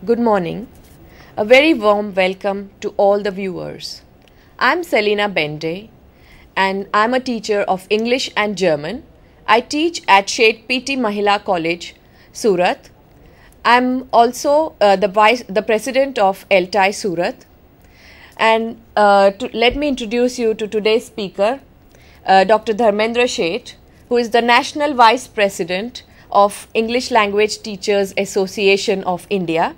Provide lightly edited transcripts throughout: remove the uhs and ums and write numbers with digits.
Good morning. A very warm welcome to all the viewers. I'm Selina Bende and I'm a teacher of English and German. I teach at Sheth PT Mahila College, Surat. I'm also the president of LTI Surat. And let me introduce you to today's speaker, Dr. Dharmendra Sheth, who is the National Vice President of English Language Teachers Association of India.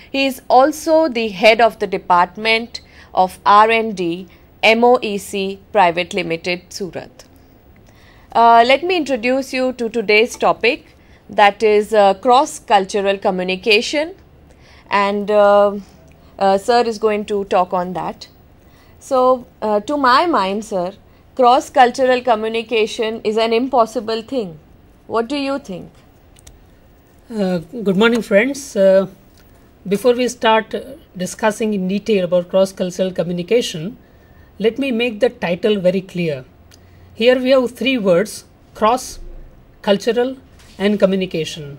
He is also the head of the Department of R&D, MOEC Private Limited, Surat. Let me introduce you to today's topic, that is cross-cultural communication, and sir is going to talk on that. So, to my mind, sir, cross-cultural communication is an impossible thing. What do you think? Good morning, friends. Before we start discussing in detail about cross-cultural communication, let me make the title very clear. Here we have three words: cross, cultural and communication.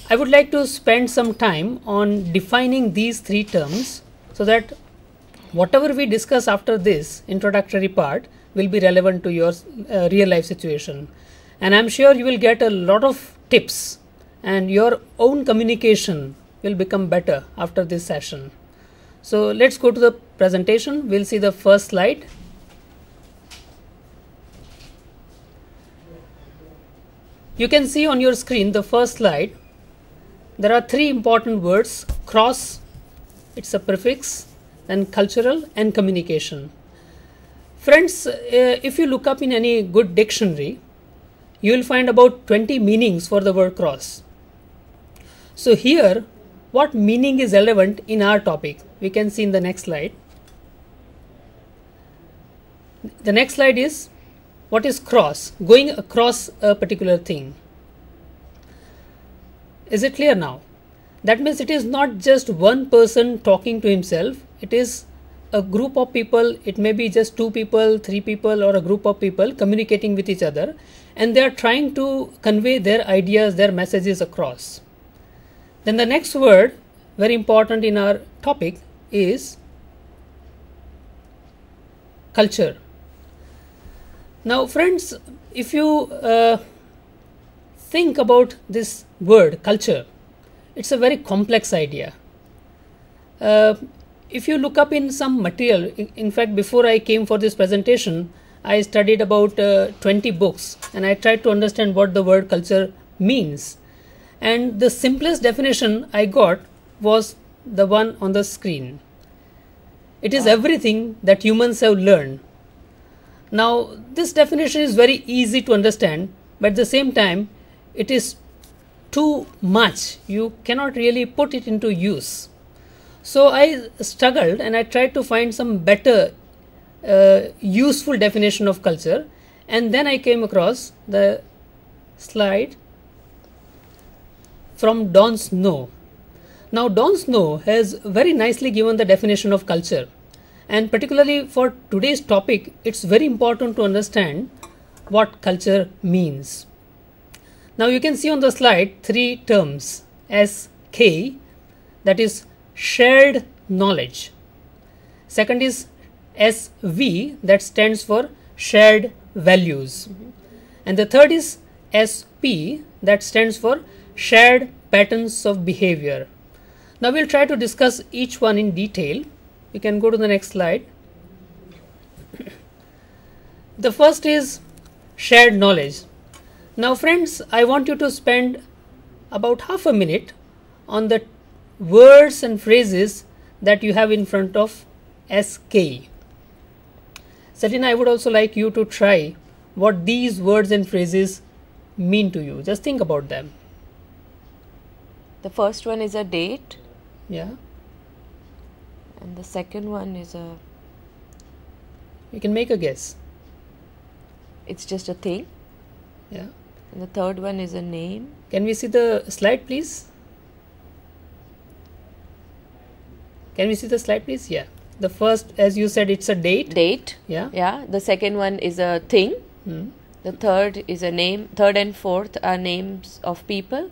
I would like to spend some time on defining these three terms so that whatever we discuss after this introductory part will be relevant to your real life situation. And I'm sure you will get a lot of tips and your own communication will become better after this session. So let's go to the presentation. We'll see the first slide. You can see on your screen the first slide. There are three important words: cross, it's a prefix, then cultural and communication. Friends, if you look up in any good dictionary, you will find about 20 meanings for the word cross. So here, what meaning is relevant in our topic? We can see in the next slide. The next slide is, what is cross? Going across a particular thing. Is it clear now? That means it is not just one person talking to himself. It is a group of people. It may be just two people, three people, or a group of people communicating with each other, and they are trying to convey their ideas, their messages across. Then the next word, very important in our topic, is culture. Now friends, if you think about this word culture, it's a very complex idea. If you look up in some material, in fact before I came for this presentation, I studied about 20 books and I tried to understand what the word culture means. And the simplest definition I got was the one on the screen. It is everything that humans have learned. Now, this definition is very easy to understand, but at the same time, it is too much. You cannot really put it into use. So I struggled and I tried to find some better useful definition of culture, and then I came across the slide from Don Snow. Now Don Snow has very nicely given the definition of culture, and particularly for today's topic it's very important to understand what culture means. Now you can see on the slide three terms: SK, that is shared knowledge. Second is SV, that stands for shared values. And the third is SP, that stands for shared patterns of behavior. Now we'll try to discuss each one in detail. We can go to the next slide. The first is shared knowledge. Now friends, I want you to spend about half a minute on the words and phrases that you have in front of SK. Selina, I would also like you to try what these words and phrases mean to you. Just think about them. The first one is a date. Yeah. And the second one is a... You can make a guess. It's just a thing. Yeah. And the third one is a name. Can we see the slide, please? Can we see the slide, please? Yeah. The first, as you said, it's a date. Date. Yeah. Yeah. The second one is a thing. The third is a name. Third and fourth are names of people.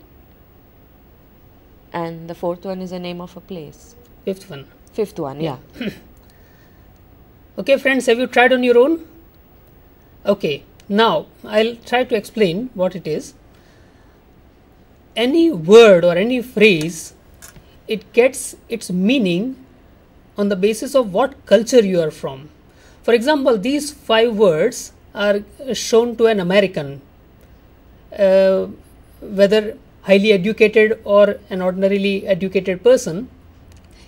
And the fourth one is the name of a place. Fifth one. Fifth one, yeah. Okay, friends, have you tried on your own? Okay, now I'll try to explain what it is. Any word or any phrase, it gets its meaning on the basis of what culture you are from. For example, these 5 words are shown to an American, whether highly educated or an ordinarily educated person.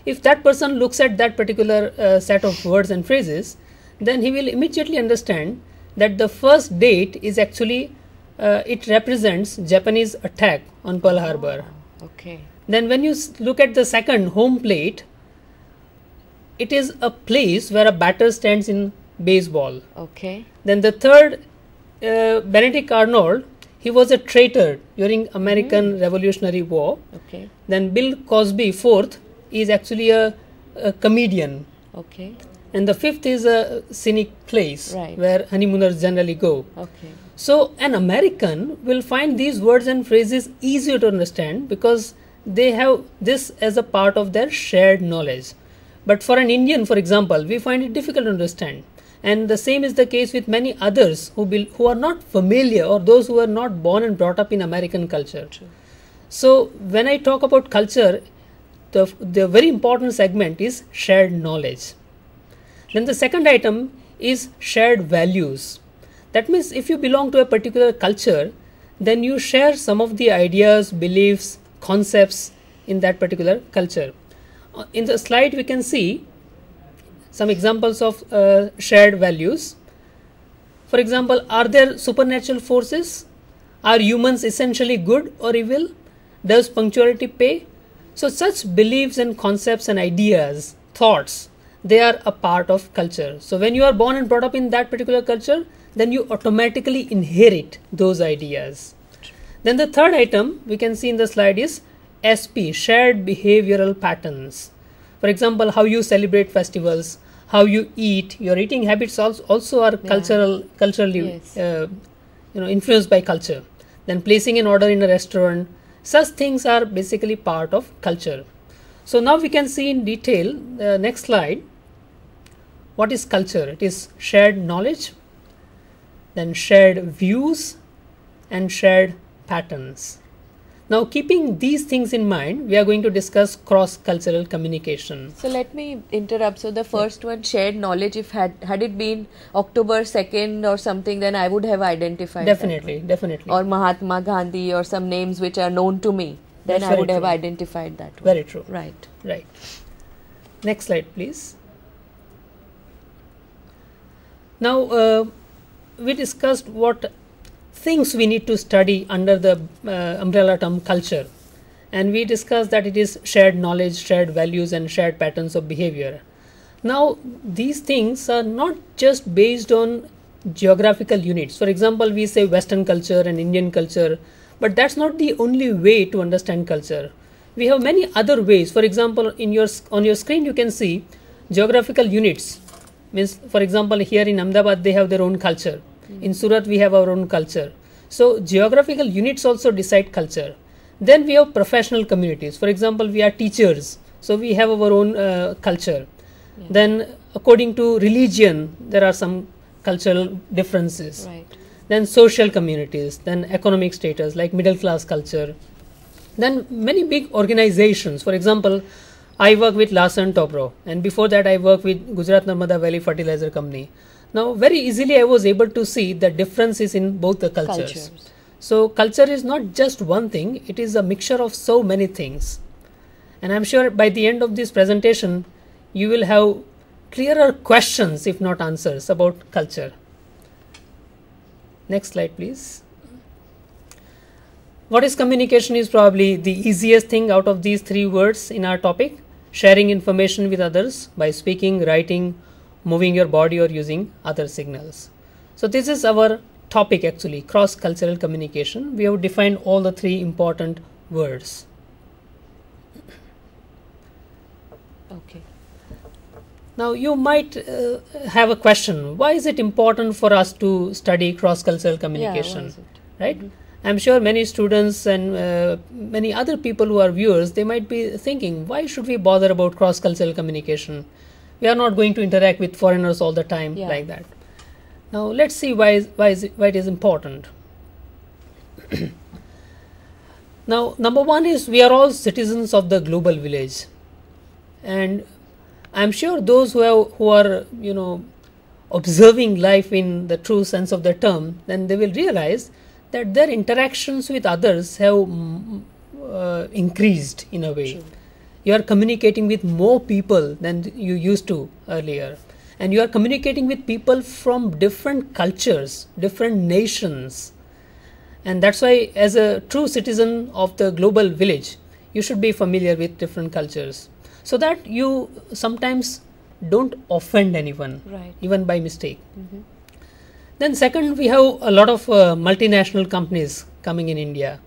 If that person looks at that particular set of words and phrases, then he will immediately understand that the first date is actually, it represents Japanese attack on Pearl Harbor. Okay. Then when you look at the second, home plate, it is a place where a batter stands in baseball. Okay. Then the third, Benedict Arnold, he was a traitor during American Revolutionary War. Okay. Then Bill Cosby, fourth, is actually a comedian. Okay. And the fifth is a scenic place, Right. where honeymooners generally go. Okay. So an American will find these words and phrases easier to understand because they have this as a part of their shared knowledge. But for an Indian, for example, we find it difficult to understand. And the same is the case with many others who are not familiar, or those who are not born and brought up in American culture. True. So when I talk about culture, the very important segment is shared knowledge. Then the second item is shared values. That means if you belong to a particular culture, then you share some of the ideas, beliefs, concepts in that particular culture. In the slide we can see some examples of shared values. For example, are there supernatural forces? Are humans essentially good or evil? Does punctuality pay? So such beliefs and concepts and ideas, thoughts, they are a part of culture. So when you are born and brought up in that particular culture, then you automatically inherit those ideas. Then the third item we can see in the slide is SP, shared behavioral patterns. For example, how you celebrate festivals, how you eat, your eating habits also are culturally Yes. Influenced by culture. Then placing an order in a restaurant, such things are basically part of culture. So now we can see in detail, next slide, what is culture. It is shared knowledge, then shared views and shared patterns. Now keeping these things in mind, we are going to discuss cross-cultural communication. So let me interrupt. So the first one, shared knowledge, if had it been October 2nd or something, then I would have identified Definitely, that definitely. one. Or Mahatma Gandhi or some names which are known to me, then That's I very would have true. identified that one. Very true. Right. Right. Next slide, please. Now, we discussed what things we need to study under the umbrella term culture. And we discussed that it is shared knowledge, shared values and shared patterns of behavior. Now, these things are not just based on geographical units. For example, we say Western culture and Indian culture, but that's not the only way to understand culture. We have many other ways. For example, on your screen you can see geographical units. Means, for example, here in Ahmedabad they have their own culture. In Surat we have our own culture. So geographical units also decide culture. Then we have professional communities. For example, we are teachers, so we have our own culture. Yeah. Then according to religion, there are some cultural differences. Right. Then social communities, then economic status like middle class culture. Then many big organizations. For example, I work with Larsen Tobro, and before that I work with Gujarat Narmada Valley Fertilizer Company. Now very easily I was able to see the differences in both the cultures. So culture is not just one thing, it is a mixture of so many things. And I'm sure by the end of this presentation, you will have clearer questions, if not answers, about culture. Next slide, please. What is communication is probably the easiest thing out of these 3 words in our topic. Sharing information with others by speaking, writing, moving your body or using other signals. So this is our topic actually, cross-cultural communication. We have defined all the 3 important words. Okay. Now you might have a question, why is it important for us to study cross-cultural communication? Yeah, why is it? Right? I'm sure many students and many other people who are viewers, they might be thinking, why should we bother about cross-cultural communication? We are not going to interact with foreigners all the time like that. Now let's see why it is important. Now, number one is we are all citizens of the global village, and I am sure those who are observing life in the true sense of the term, then they will realize that their interactions with others have increased in a way. True. You are communicating with more people than you used to earlier, and you are communicating with people from different cultures, different nations, and that's why, as a true citizen of the global village, you should be familiar with different cultures, so that you sometimes don't offend anyone, even by mistake. Then second, we have a lot of multinational companies coming in India,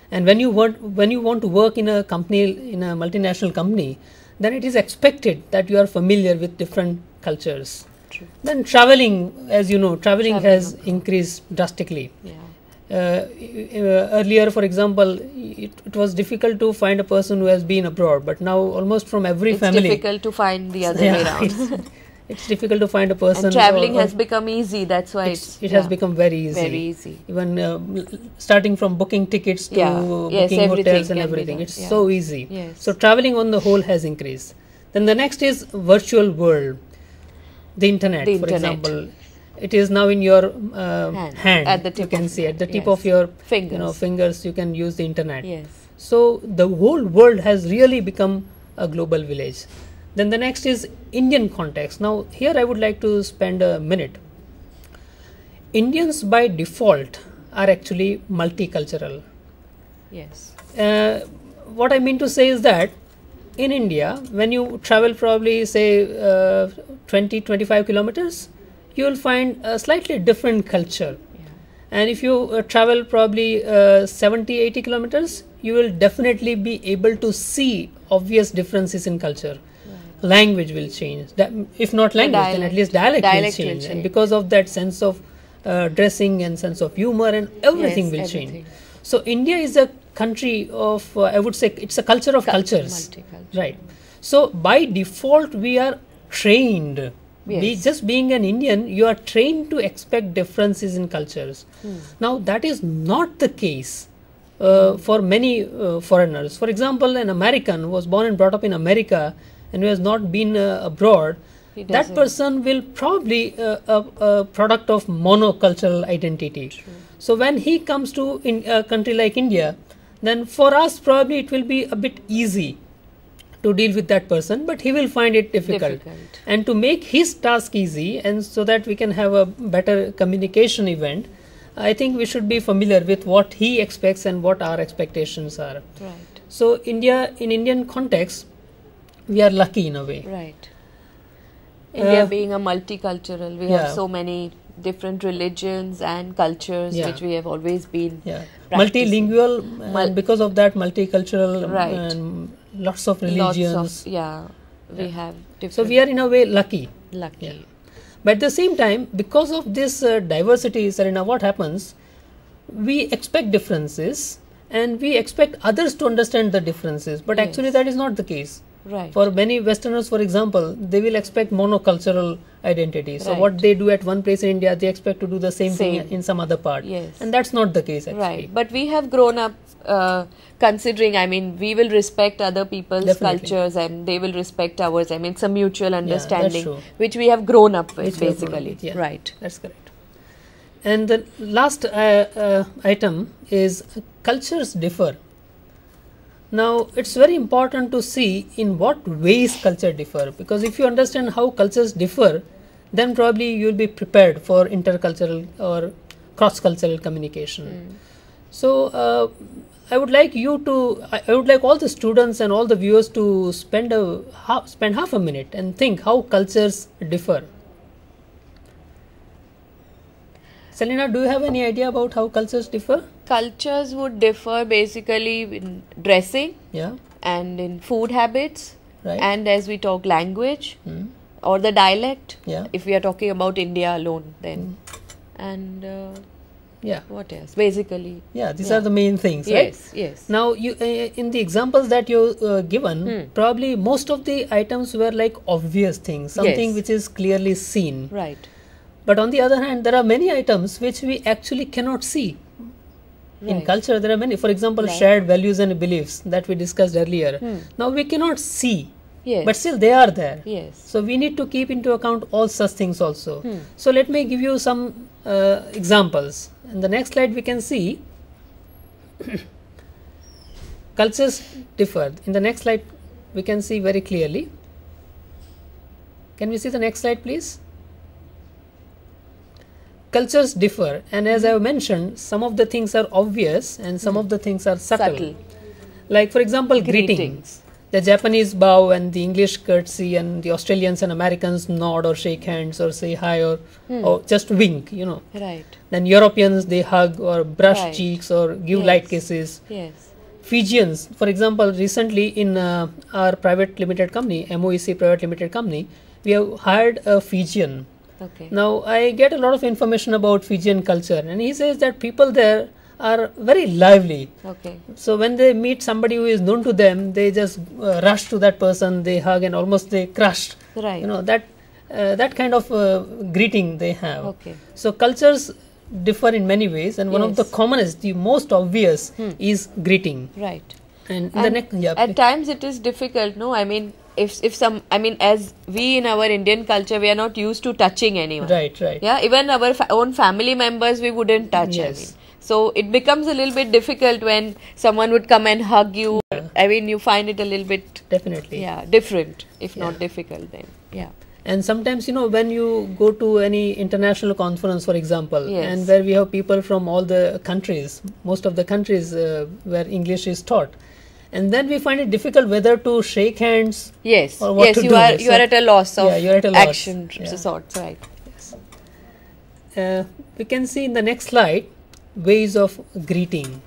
and when you want to work in a company, in a multinational company, then it is expected that you are familiar with different cultures. True. Then traveling, as you know, traveling has increased drastically. Earlier, for example, it was difficult to find a person who has been abroad, but now almost from every family. It's difficult to find the other way around. It's difficult to find a person. And traveling has become easy, that's why it has become very easy. Very easy. Even starting from booking tickets to booking hotels and everything. It's so easy. So traveling on the whole has increased. Then the next is virtual world. The internet, for example. It is now in your hand. At the tip, you can see at the tip of your fingers. You can use the internet. So the whole world has really become a global village. Then the next is Indian context. Now here I would like to spend a minute. Indians by default are actually multicultural. What I mean to say is that in India, when you travel probably say 20-25 kilometers, you will find a slightly different culture. And if you travel probably 70-80 kilometers, you will definitely be able to see obvious differences in culture. Language will change. If not language, then at least dialect will change. And because of that, sense of dressing and sense of humor and everything will change. So India is a country of, I would say, it's a culture of cultures. Right. So by default, we are trained. Just being an Indian, you are trained to expect differences in cultures. Now that is not the case for many foreigners. For example, an American who was born and brought up in America and who has not been abroad, that person will probably a product of monocultural identity. True. So when he comes to a country like India, then for us probably it will be a bit easy to deal with that person, but he will find it difficult. And to make his task easy, and so that we can have a better communication event, I think we should be familiar with what he expects and what our expectations are. So in Indian context, we are lucky in a way. India being a multicultural, we have so many different religions and cultures which we have always been multilingual, and because of that multicultural, and lots of religions. We have different. So we are in a way lucky. But at the same time, because of this diversity, Serena, what happens? We expect differences and we expect others to understand the differences, but actually that is not the case. For many Westerners, for example, they will expect monocultural identity. So what they do at one place in India, they expect to do the same thing in some other part. And that's not the case actually. But we have grown up considering, I mean, we will respect other people's cultures and they will respect ours. I mean, it's a mutual understanding which we have grown up with basically. That's correct. And the last item is cultures differ. Now, it's very important to see in what ways culture differ, because if you understand how cultures differ, then probably you will be prepared for intercultural or cross-cultural communication. So, I would like all the students and all the viewers to spend half a minute and think how cultures differ. Selena, do you have any idea about how cultures differ? Cultures would differ basically in dressing and in food habits and as we talk language or the dialect if we are talking about India alone then. And Yeah. What else? Basically. Yeah, these are the main things, Yes, right? yes. Now, you in the examples that you given, probably most of the items were like obvious things, something Yes. which is clearly seen. Right. But on the other hand, there are many items which we actually cannot see. In Right. culture, there are many. For example, Right. shared values and beliefs that we discussed earlier. Now, we cannot see, Yes. but still they are there. Yes. So we need to keep into account all such things also. So let me give you some examples. In the next slide, we can see cultures differ. In the next slide, we can see very clearly. Can we see the next slide, please? Cultures differ, and as I have mentioned, some of the things are obvious and some of the things are subtle. Subtle. Like, for example, greetings. Greetings. The Japanese bow and the English curtsy, and the Australians and Americans nod or shake hands or say hi or just wink, you know. Right. Then Europeans, they hug or brush Right. cheeks or give Yes. light kisses. Yes. Fijians, for example, recently in our private limited company, MOEC private limited company, we have hired a Fijian. Okay. Now, I get a lot of information about Fijian culture, and he says that people there are very lively. Okay. So when they meet somebody who is known to them, they just rush to that person, they hug, and almost they crush. Right. You know, that kind of greeting they have. Okay. So cultures differ in many ways, and one of the Yes. commonest, the most obvious, is greeting. Right. And in the And next, yeah, at times it is difficult, no? I mean, if some, I mean, as we in our Indian culture, we are not used to touching anyone. right, right. Yeah, even our own family members, we wouldn't touch. Yes. I mean, so it becomes a little bit difficult when someone would come and hug you. I mean, you find it a little bit, Definitely. yeah, different, if not Yeah. difficult. Then, yeah, And sometimes, you know, when you go to any international conference, for example, Yes. and where we have people from all the countries, most of the countries where English is taught, and then we find it difficult whether to shake hands. yes, Or what yes, to you do. are you So- are at a loss of Yeah, you're at a loss. action Yeah. sorts, right? We can see in the next slide ways of greeting.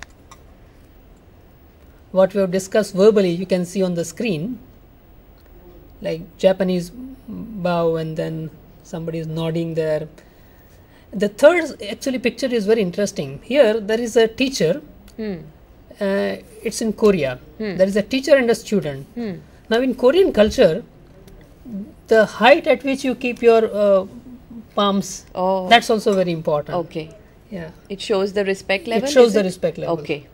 What we have discussed verbally, you can see on the screen, like Japanese bow, and then somebody is nodding there. The third actually picture is very interesting. Here there is a teacher. It's in Korea. There is a teacher and a student. Now in Korean culture, the height at which you keep your palms, Oh, that's also very important. okay. Yeah. It shows the respect level. It shows is the respect level. Okay.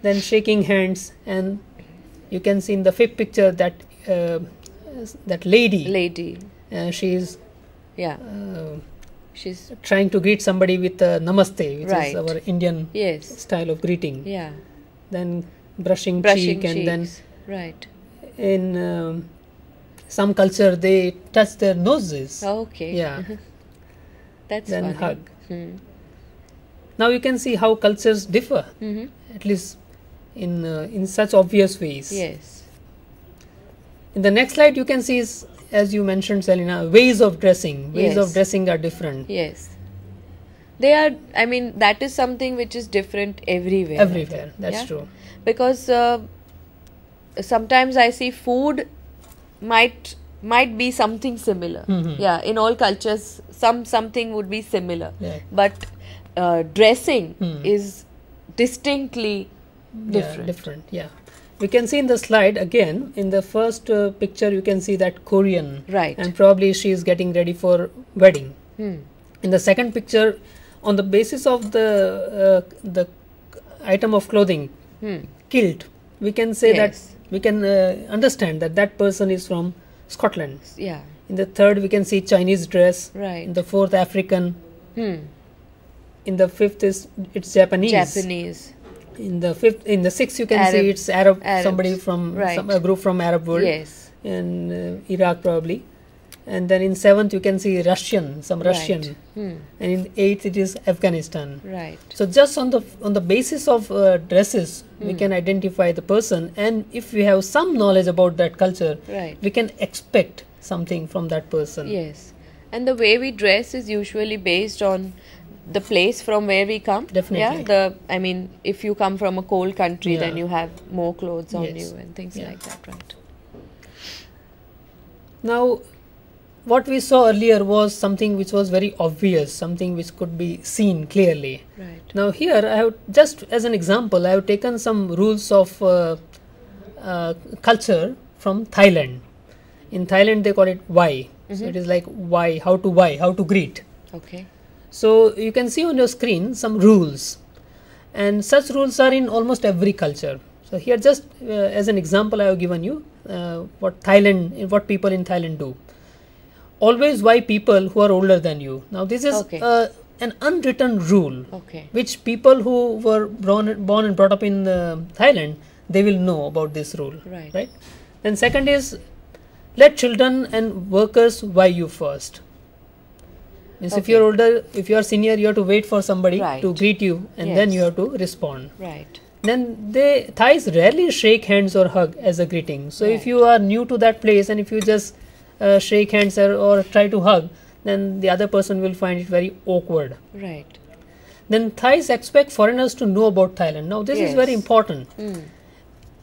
Then shaking hands, and you can see in the fifth picture that that lady, Lady. she is Yeah. She's trying to greet somebody with namaste, which Right. is our Indian yes. style of greeting. Yeah. Then brushing Brushing cheek, and then cheeks. Right. in some culture they touch their noses. Okay. Yeah. That's Then funny. hug. Now you can see how cultures differ, at least in such obvious ways. Yes. In the next slide, you can see, is, as you mentioned, Selina, ways of dressing. Ways of Yes. dressing are different Yes. They are, I mean, that is something which is different everywhere. I everywhere. think. That's Yeah? true. Because sometimes I see food might be something similar. Yeah, in all cultures, something would be similar. Yeah. But dressing is distinctly different. Yeah, different. Yeah. We can see in the slide again, in the first picture, you can see that Korean. Right. And probably she is getting ready for wedding. In the second picture, on the basis of the item of clothing, kilt, we can say Yes. that we can understand that that person is from Scotland. Yeah. In the third, we can see Chinese dress. Right. In the fourth, African. In the fifth it's Japanese. Japanese. In the sixth, you can Arab- see it's Arab. Arabs, Somebody from right. a group from Arab world. Yes. In Iraq probably. And then in seventh, you can see Russian, some Right. Russian. And in eighth, it is Afghanistan. Right. So just on the basis of dresses, we can identify the person, and if we have some knowledge about that culture, Right. we can expect something from that person. Yes. And the way we dress is usually based on the place from where we come. Definitely. Yeah. I mean, if you come from a cold country, then Yeah. you have more clothes on Yes. you and things Yeah. like that, right? Now, what we saw earlier was something which was very obvious, something which could be seen clearly. Right. Now here I have, just as an example, I have taken some rules of culture from Thailand. In Thailand they call it why. So it is like why, how to greet. Okay. So you can see on your screen some rules, and such rules are in almost every culture. So here just as an example I have given you what people in Thailand do. Always why people who are older than you. Now this is Okay. an unwritten rule, Okay. which people who were born and brought up in Thailand, they will know about this rule. Right. Then second is, let children and workers why you first. Means if Okay. you are older, if you are senior, you have to wait for somebody Right. to greet you, and then Yes. you have to respond. Right. Then Thais rarely shake hands or hug as a greeting. So if Right. you are new to that place and if you just shake hands or try to hug, then the other person will find it very awkward. Right. Then Thais expect foreigners to know about Thailand. Now this is very Yes. important.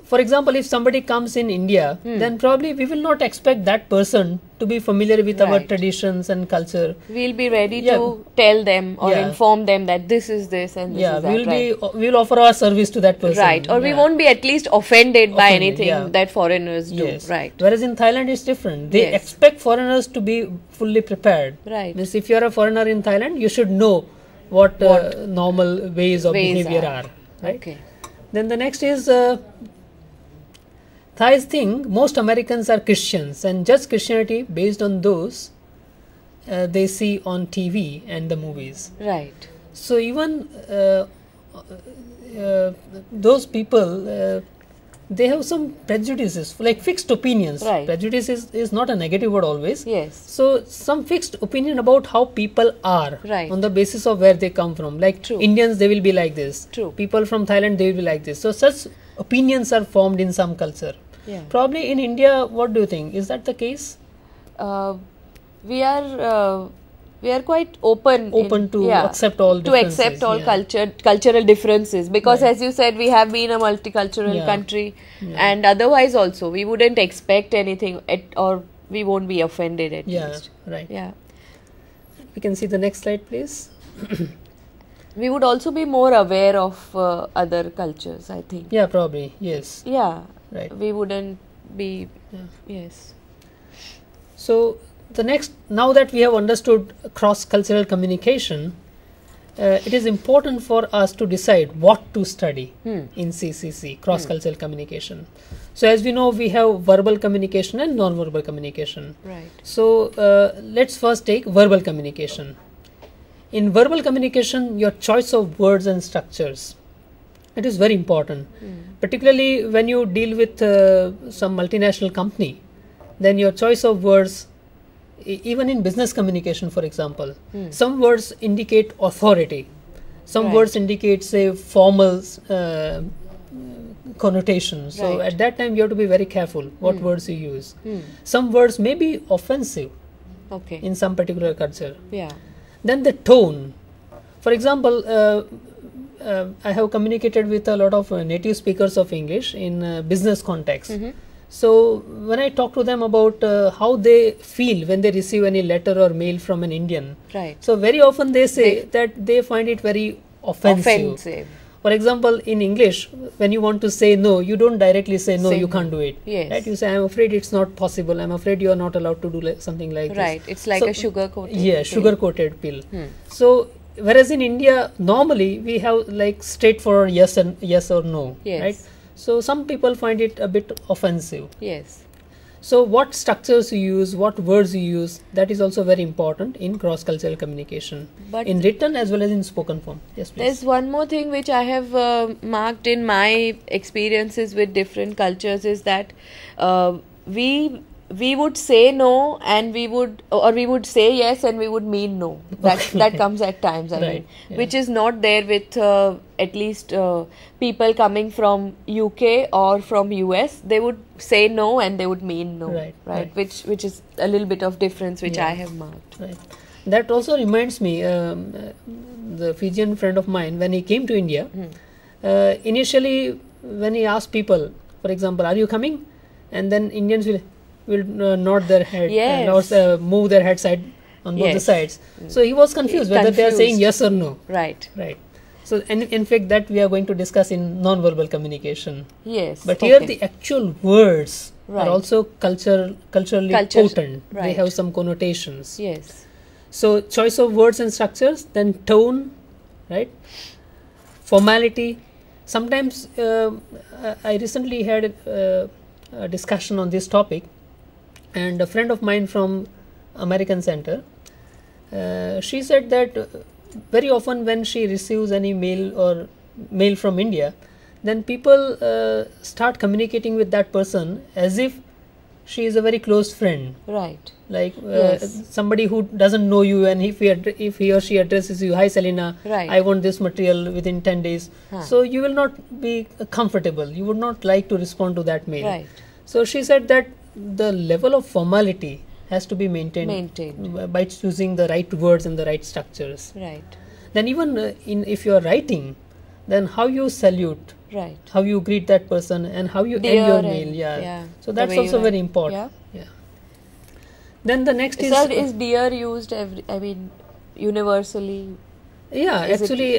For example, if somebody comes in India, then probably we will not expect that person to be familiar with our Right. traditions and culture. We'll be ready Yeah. to tell them or Yeah. inform them that this is this and this Yeah, is that. Right. we will offer our service to that person. Right. Or we Yeah. won't be at least offended by Offended, anything yeah. that foreigners do. Yes. Right. Whereas in Thailand it's different. They Yes. expect foreigners to be fully prepared. Right. Means if you are a foreigner in Thailand, you should know what normal ways of Ways behavior are. are. Right. Okay. Then the next is Thais think most Americans are Christians and judge Christianity based on those they see on TV and the movies. Right. So even those people, they have some prejudices, like fixed opinions. Right. Prejudice is not a negative word always. Yes. So some fixed opinion about how people are Right. on the basis of where they come from. Like True. Indians, they will be like this. True. People from Thailand, they will be like this. So such opinions are formed in some culture. Yeah. Probably in India, what do you think? Is that the case? We are quite open To accept all to differences. accept all Yeah. cultural differences, because Right. as you said, we have been a multicultural Yeah. country, Yeah. and otherwise also we wouldn't expect anything or we won't be offended at Yeah, least. right. Yeah. We can see the next slide, please. We would also be more aware of other cultures, I think. Yeah, probably. Yes. Yeah. Right. We wouldn't be. Yeah. Yes. So the next, now that we have understood cross-cultural communication, it is important for us to decide what to study in CCC, cross-cultural communication. So as we know, we have verbal communication and non-verbal communication. Right. So let's first take verbal communication. In verbal communication, your choice of words and structures, it is very important. Particularly when you deal with some multinational company, then your choice of words, even in business communication, for example, some words indicate authority, some Right. words indicate, say, formal connotation. So Right. at that time, you have to be very careful what words you use. Some words may be offensive Okay. in some particular culture. Yeah. Then the tone. For example, I have communicated with a lot of native speakers of English in business context. So when I talk to them about how they feel when they receive any letter or mail from an Indian, Right. so very often they say that they find it very offensive. Offensive. For example, in English, when you want to say no, you don't directly say no, Say you no. can't do it. Yes. Right? You say, I'm afraid it's not possible. I'm afraid you are not allowed to do something like this. Right. It's like So- a sugar coated. Yeah, sugar coated pill. So whereas in India, normally we have like straightforward yes or no. Yes. Right. So some people find it a bit offensive. Yes. So what structures you use, what words you use, that is also very important in cross-cultural communication, But in written as well as in spoken form. Yes, please. there's one more thing which I have marked in my experiences with different cultures is that we would say no and we would say yes and we would mean no. That comes at times, I Right, mean, yeah. which is not there with at least people coming from UK or from US. They would say no and they would mean no. Right. Which is a little bit of difference which Yeah. I have marked. Right. That also reminds me, the Fijian friend of mine, when he came to India, initially when he asked people, for example, are you coming? And then Indians will, will nod their head and Yes. move their head side on both the Yes. sides. So he was confused whether they are saying Confused. yes or no. Right. Right. So, and in fact, that we are going to discuss in non-verbal communication. Yes. But here, okay. the actual words Right. are also culturally Cultures, potent. They right. have some connotations. Yes. So, choice of words and structures, then tone, right? Formality. Sometimes I recently had a discussion on this topic, and a friend of mine from American Center, she said that very often when she receives any mail or mail from India, then people start communicating with that person as if she is a very close friend, Right. like Yes. somebody who doesn't know you, and if he or she addresses you, hi Selena, Right. I want this material within 10 days, Huh. so you will not be comfortable, you would not like to respond to that mail. Right. So she said that the level of formality has to be maintained, by choosing the right words and the right structures. Right. Then even if you are writing, then how you salute, Right. how you greet that person, and how you Dear end your and- mail. Yeah. yeah, So the that's way you also write. very important. Yeah. Then the next Sir, is dear used universally? Yeah, Is it- actually,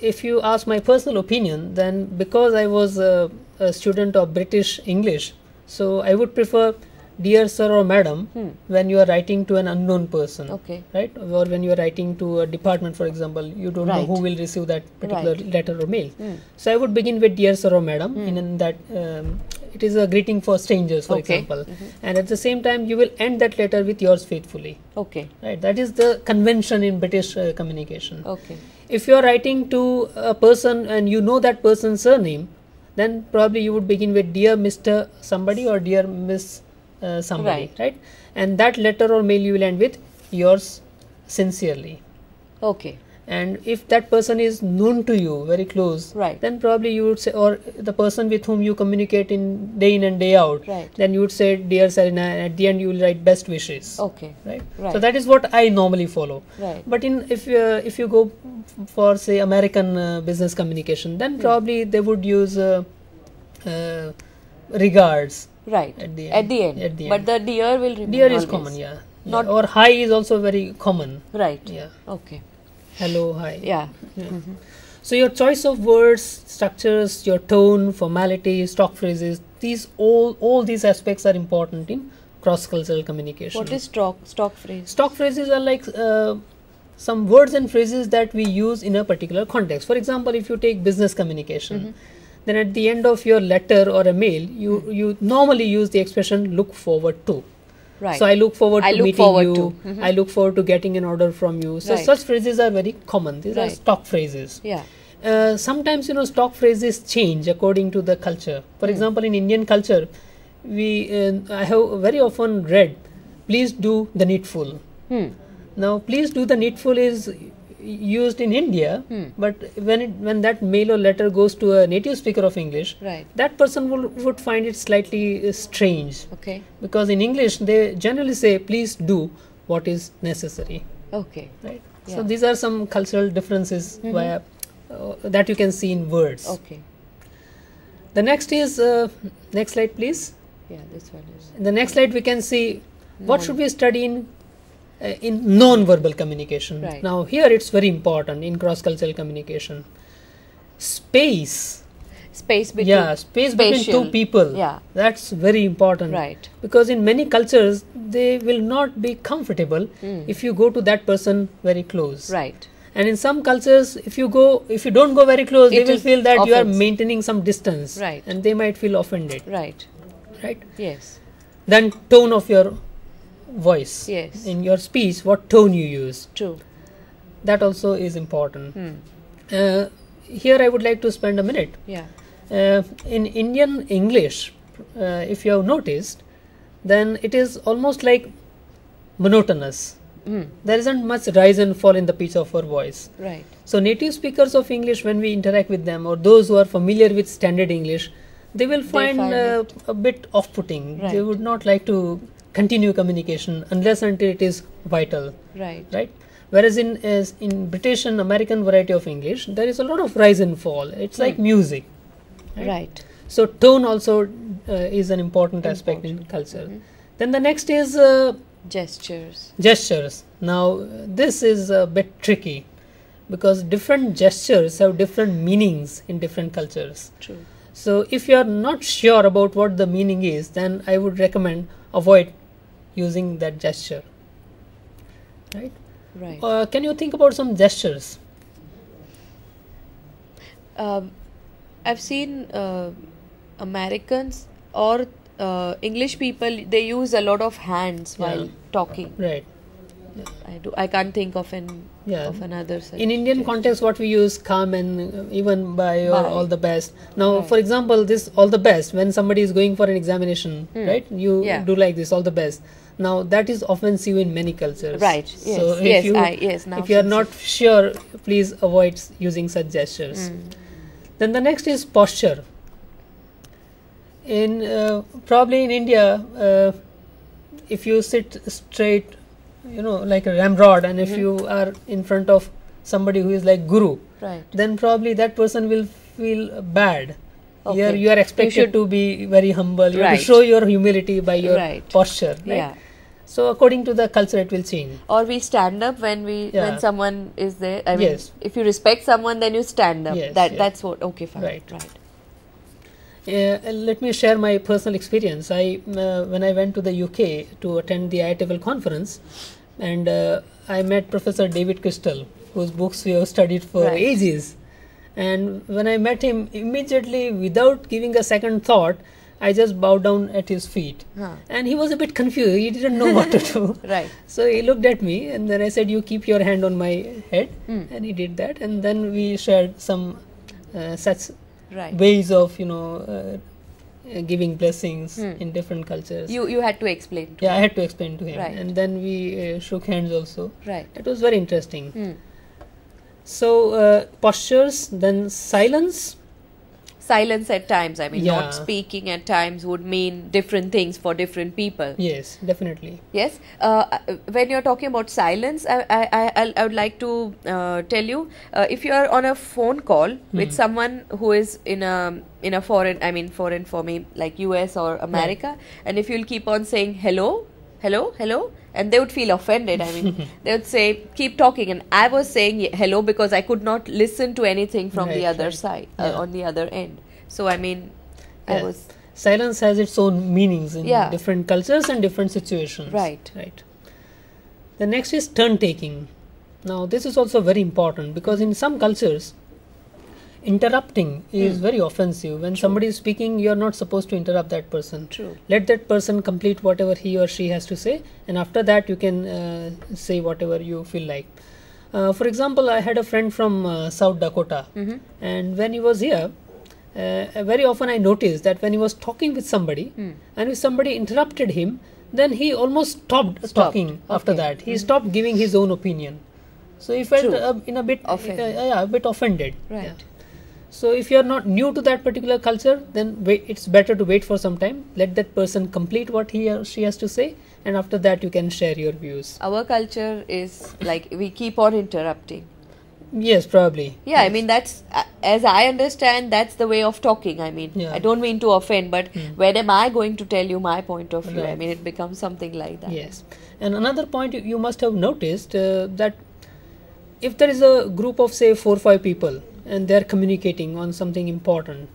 if you ask my personal opinion, then because I was a student of British English, so I would prefer dear sir or madam when you are writing to an unknown person, Okay. right? Or when you are writing to a department, for example, you don't know Right. who will receive that particular Right. letter or mail. So I would begin with dear sir or madam. In that, it is a greeting for strangers, for Okay. example, and at the same time, you will end that letter with yours faithfully. Okay. Right, that is the convention in British communication. Okay. If you are writing to a person and you know that person's surname, then probably you would begin with dear Mr. somebody or dear Miss somebody, right? And that letter or mail you will end with yours sincerely. Okay. And if that person is known to you, very close, Right. then probably you would say, or the person with whom you communicate in and day out, Right. then you would say, dear Serena, and at the end you will write best wishes. Okay. Right? Right. So that is what I normally follow. Right. But if you go for say American business communication, then probably they would use regards. Right. At the At the end. end. At the But end. the dear will remain. Dear is always. common, yeah. Not- Or hi is also very common. Right. Yeah. Okay. Hello, hi. Yeah. So your choice of words, structures, your tone, formality, stock phrases, these all these aspects are important in cross-cultural communication. What is stock phrase? Stock phrases are like some words and phrases that we use in a particular context. For example, if you take business communication, then at the end of your letter or a mail, you normally use the expression "look forward to." Right. So I look forward I to look meeting forward you. to. I look forward to getting an order from you. So Right. such phrases are very common. These are Right. stock phrases. Yeah. Sometimes stock phrases change according to the culture. For example, in Indian culture, I have very often read, "Please do the needful." Now, "please do the needful" is used in India, but when that mail or letter goes to a native speaker of English, Right. that person would find it slightly strange, Okay. because in English they generally say, "Please do what is necessary." Okay. Right. So Yeah. these are some cultural differences that you can see in words. Okay. The next is next slide, please. Yeah, this one is. In the next slide, we can see what should we study in non-verbal communication. Right. Now, here it's very important in cross-cultural communication. Space. Space between. Yeah, space between spatial. two people. Yeah. That's very important. Right. Because in many cultures, they will not be comfortable if you go to that person very close. Right. And in some cultures, if you don't go very close, they It will is feel that you are offense. maintaining some distance. Right. And they might feel offended. Right. Right. Yes. Then tone of your voice. Yes. In your speech, what tone you use. True. That also is important. Here I would like to spend a minute. Yeah. In Indian English, if you have noticed, then it is almost like monotonous. There isn't much rise and fall in the pitch of our voice. Right. So native speakers of English, when we interact with them, or those who are familiar with standard English, they will find find a bit off-putting. Right. They would not like to continue communication unless until it is vital. Right. Right. Whereas in British and American variety of English, there is a lot of rise and fall. It's like music. Right. So tone also is an important aspect in culture. Then the next is Gestures. gestures. Now, this is a bit tricky because different gestures have different meanings in different cultures. True. So, if you are not sure about what the meaning is, then I would recommend avoid using that gesture. Right? Right. Can you think about some gestures? I've seen Americans or English people, they use a lot of hands while Yeah. talking. Right. I can't think of Yeah. another such In Indian gesture. context, what we use come and even by or Bye. all the best. Now, Right. for example, this all the best when somebody is going for an examination, right? You Yeah. do like this, all the best. Now, that is offensive in many cultures. Right. So, Yes. if Yes. you Yes. Now if you are since not sure, please avoid using such gestures. Then the next is posture. In probably in India, if you sit straight, like a ramrod, and if you are in front of somebody who is like guru, Right. then probably that person will feel bad. Here Okay. you are You expected should- to be very humble. You have Right. to show your humility by your Right. posture. Right? Yeah. So according to the culture, it will change. Or we stand up when Yeah. when someone is there. I mean, Yes. if you respect someone, then you stand up. Yes, yeah. That's what. Okay, fine. Right. Right. Let me share my personal experience. When I went to the UK to attend the IITFL conference, and I met Professor David Crystal, whose books we have studied for Right. ages. And when I met him, immediately, without giving a second thought, I just bowed down at his feet. Huh. And he was a bit confused. He didn't know what to do. Right. So he looked at me, and then I said, "You keep your hand on my head." Hmm. And he did that. And then we shared some such Right. ways of giving blessings Hmm. in different cultures. You had to explain. Yeah, I had to explain to him, Right. and then we shook hands also. Right. It was very interesting. Hmm. So postures, then silence. Silence at times. I mean, Yeah. not speaking at times would mean different things for different people. Yes, definitely. Yes. When you're talking about silence, I would like to tell you, if you are on a phone call with someone who is in a foreign for me, like US or America, and if you'll keep on saying hello, hello, hello, and they would feel offended. I mean, they would say, keep talking, and I was saying hello because I could not listen to anything from the Right, other right. side, Yeah. on the other end. So I mean, I Yeah. was Silence has its own meanings in Yeah. different cultures and different situations. Right. Right. The next is turn taking. Now, this is also very important because in some cultures, interrupting is very offensive. When somebody is speaking, you are not supposed to interrupt that person. True. Let that person complete whatever he or she has to say, and after that, you can say whatever you feel like. For example, I had a friend from South Dakota, and when he was here, very often I noticed that when he was talking with somebody, and if somebody interrupted him, then he almost stopped talking after Okay. that. He stopped giving his own opinion. So he felt True. in a bit Offended. a bit offended. Right. Yeah. So if you are not new to that particular culture, then it's better to wait for some time. Let that person complete what he or she has to say, and after that you can share your views. Our culture is like we keep on interrupting. Yes, probably. Yeah, I mean that's as I understand, that's the way of talking. I mean, Yeah. I don't mean to offend, but when am I going to tell you my point of view? I Right. mean, it becomes something like that. Yes. And another point you must have noticed that if there is a group of say 4 or 5 people and they are communicating on something important,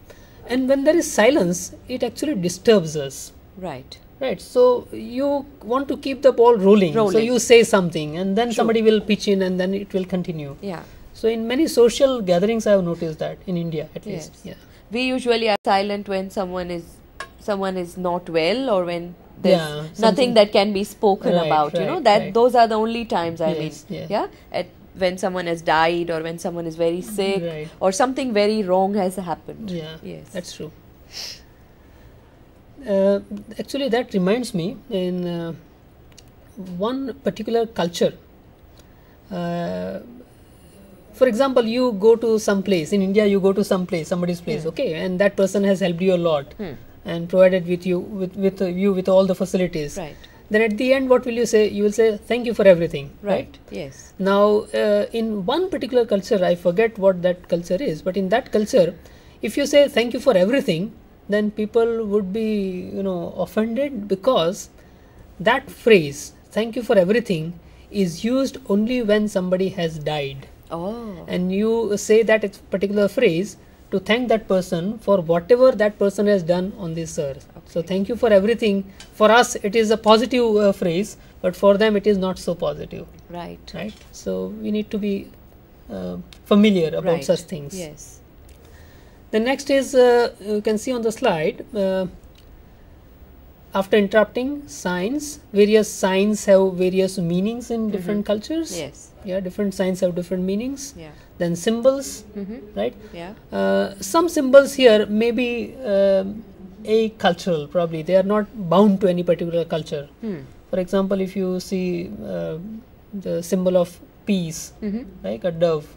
and when there is silence, it actually disturbs us. Right. Right, so you want to keep the ball rolling. So Rolling. you say something, and then True. somebody will pitch in, and then it will continue. Yeah. So in many social gatherings, I have noticed that in India at Yes. least. Yeah. We usually are silent when someone is not well, or when there's Yeah, nothing something- that can be spoken Right, about. right, That right. those are the only times. I Yes, mean, yeah. when someone has died, or when someone is very sick, Right. or something very wrong has happened. Yeah, Yes. that's true. Actually, that reminds me in one particular culture. For example, you go to some place in India. You go to some place, somebody's place, okay, and that person has helped you a lot and provided with you with all the facilities. Right. Then at the end, what will you say? You will say thank you for everything. Right. Yes. Now, in one particular culture, I forget what that culture is, but in that culture, if you say thank you for everything, then people would be, offended because that phrase, thank you for everything, is used only when somebody has died. Oh. And you say that particular phrase to thank that person for whatever that person has done on this earth. So thank you for everything. For us it is a positive phrase, but for them it is not so positive. Right. Right. So we need to be familiar about Right. such things. Yes. The next is, you can see on the slide, after interrupting, signs. Various signs have various meanings in different cultures. Yes. Yeah, different signs have different meanings. Yeah. Then symbols, right? Yeah. Some symbols here may be a-cultural, probably. They are not bound to any particular culture. For example, if you see the symbol of peace, like a dove.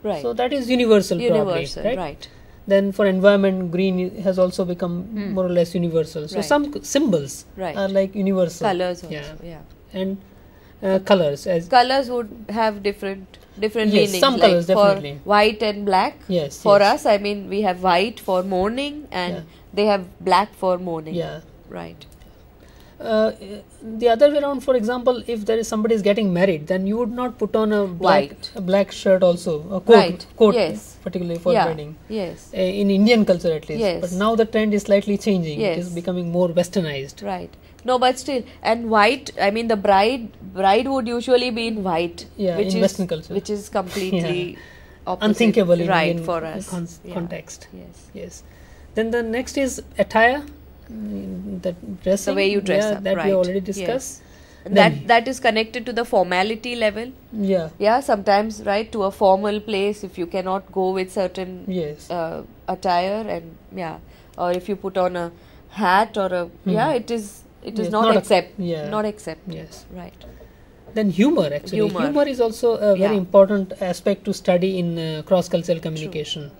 Right. So that is universal, Universal. probably, Right. Then for environment, green has also become more or less universal. So Right. some symbols Right. are like universal. Colors also. Yeah. Yeah. And colors, as Colors would have different Yes, meanings. some like colours for definitely. white and black. yes, For yes. us, I mean, we have white for mourning, and Yeah. they have black for mourning. Yeah. Right. The other way around, for example, if there is somebody is getting married, then you would not put on a White. black shirt also, a coat, Right. coat Yes. particularly for Yeah. wedding. Yes. In Indian culture at least. Yes. But now the trend is slightly changing. It is Yes. becoming more westernized. Right. No, but still, and white. I mean, the bride would usually be in white. Yeah, which in is, Western culture. which is completely opposite. Unthinkable in right Indian for us. Yeah. context. Yes. Yes. Then the next is attire, the dressing. The way you dress up. that right. we already discussed. Yes. And Then- that is connected to the formality level. Yeah. Yeah, sometimes, right, to a formal place, if you cannot go with certain Yes. attire, and yeah, or if you put on a hat or a it is Yes, not not accept yeah. not accept. Yes. Right. Then humor, actually. Humor. is also a very Yeah. important aspect to study in cross-cultural communication.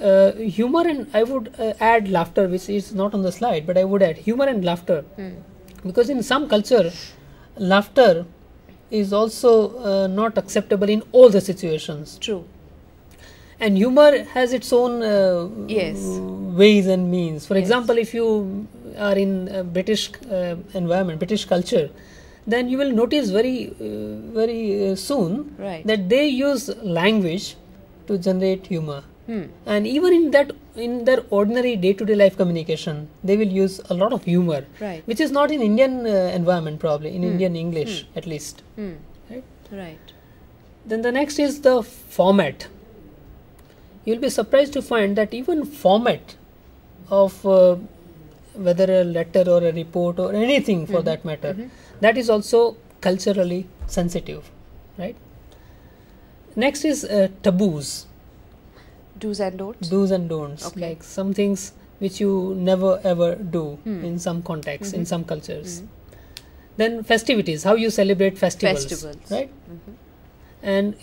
Humor, and I would add laughter, which is not on the slide, but I would add humor and laughter. Because in some culture, laughter is also not acceptable in all the situations. True. And humor has its own Yes. ways and means. For Yes. example, if you are in a British environment, British culture, then you will notice very soon Right. that they use language to generate humor. And even in their ordinary day-to-day life communication, they will use a lot of humor, Right. which is not in Indian environment, probably in Indian English at least. Right? Right. Then the next is the format. You'll be surprised to find that even format of whether a letter or a report or anything for that matter, that is also culturally sensitive, right? Next is taboos, Do's and don'ts. do's and don'ts, Okay. like some things which you never ever do in some contexts, in some cultures. Then festivities, how you celebrate festivals, right? And